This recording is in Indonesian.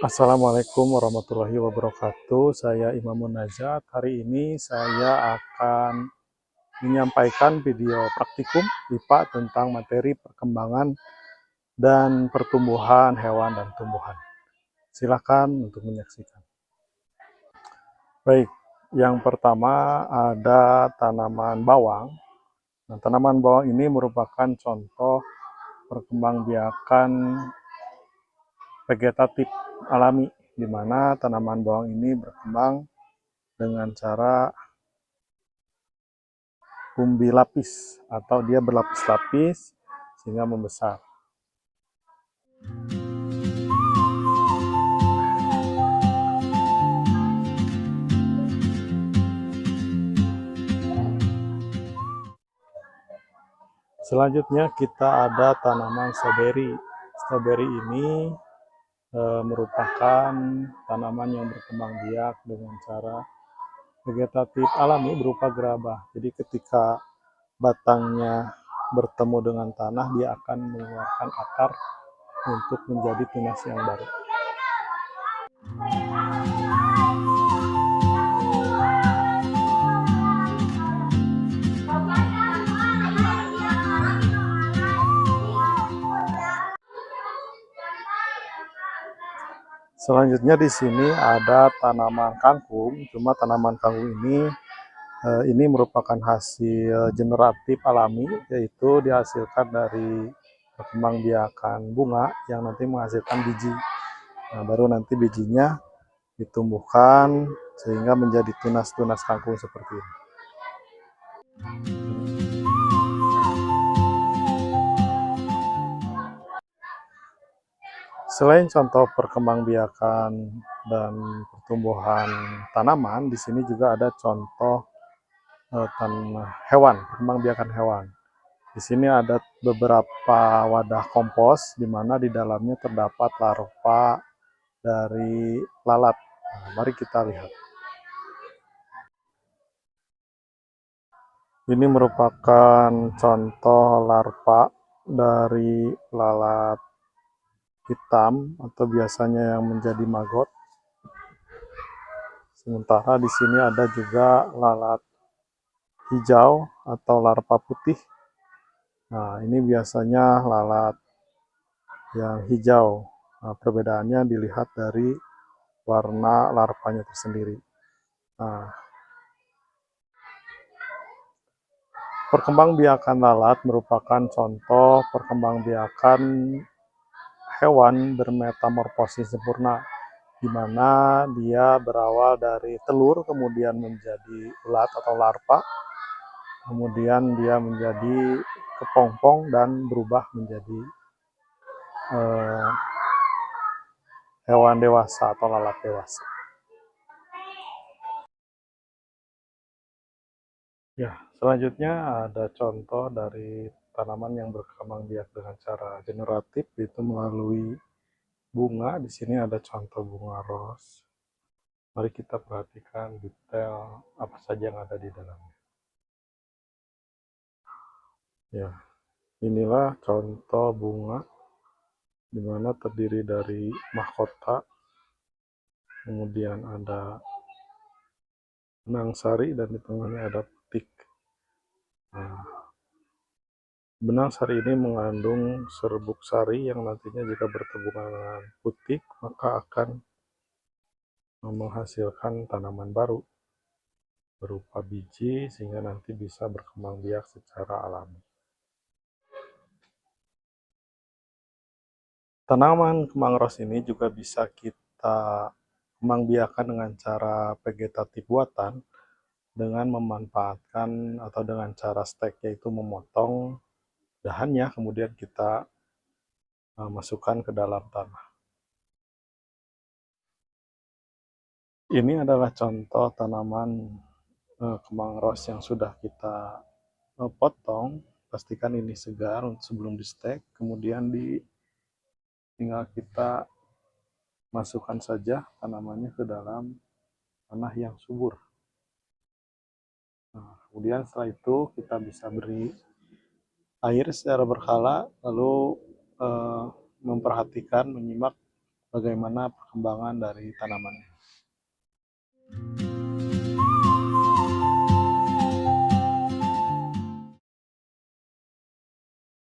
Assalamualaikum warahmatullahi wabarakatuh. Saya Imamun Najat. Hari ini saya akan menyampaikan video praktikum IPA tentang materi perkembangan dan pertumbuhan hewan dan tumbuhan. Silakan untuk menyaksikan. Baik, yang pertama ada tanaman bawang. Nah, tanaman bawang ini merupakan contoh perkembangbiakan vegetatif alami, di mana tanaman bawang ini berkembang dengan cara umbi lapis atau dia berlapis-lapis sehingga membesar. Selanjutnya kita ada tanaman stroberi. Stroberi ini merupakan tanaman yang berkembang biak dengan cara vegetatif alami berupa gerabah. Jadi ketika batangnya bertemu dengan tanah, dia akan mengeluarkan akar untuk menjadi tunas yang baru. Selanjutnya di sini ada tanaman kangkung. Cuma tanaman kangkung ini merupakan hasil generatif alami, yaitu dihasilkan dari perkembangbiakan bunga yang nanti menghasilkan biji. Nah, baru nanti bijinya ditumbuhkan sehingga menjadi tunas-tunas kangkung seperti ini. Selain contoh perkembangbiakan dan pertumbuhan tanaman, di sini juga ada contoh hewan, perkembangbiakan hewan. Di sini ada beberapa wadah kompos di mana di dalamnya terdapat larva dari lalat. Nah, mari kita lihat. Ini merupakan contoh larva dari lalat hitam atau biasanya yang menjadi maggot. Sementara di sini ada juga lalat hijau atau larva putih. Nah, ini biasanya lalat yang hijau. Nah, perbedaannya dilihat dari warna larvanya tersendiri. Nah, perkembangbiakan lalat merupakan contoh perkembangbiakan hewan bermetamorfosis sempurna, di mana dia berawal dari telur, kemudian menjadi ulat atau larva, kemudian dia menjadi kepompong dan berubah menjadi hewan dewasa atau lalat dewasa. Ya, selanjutnya ada contoh dari tanaman yang berkembang biak dengan cara generatif, yaitu melalui bunga. Di sini ada contoh bunga ros. Mari kita perhatikan detail apa saja yang ada di dalamnya. Ya, inilah contoh bunga di mana terdiri dari mahkota, kemudian ada benang sari, dan di tengahnya ada petik. Nah, benang sari ini mengandung serbuk sari yang nantinya jika bertemu dengan putik maka akan menghasilkan tanaman baru berupa biji sehingga nanti bisa berkembang biak secara alami. Tanaman kembang ros ini juga bisa kita kembangbiakan dengan cara vegetatif buatan dengan memanfaatkan atau dengan cara stek, yaitu memotong dahannya kemudian kita masukkan ke dalam tanah. Ini adalah contoh tanaman kembang ros yang sudah kita potong. Pastikan ini segar sebelum di stek, kemudian tinggal kita masukkan saja tanamannya ke dalam tanah yang subur. Nah, kemudian setelah itu kita bisa beri air secara berkala, lalu memperhatikan, menyimak bagaimana perkembangan dari tanaman.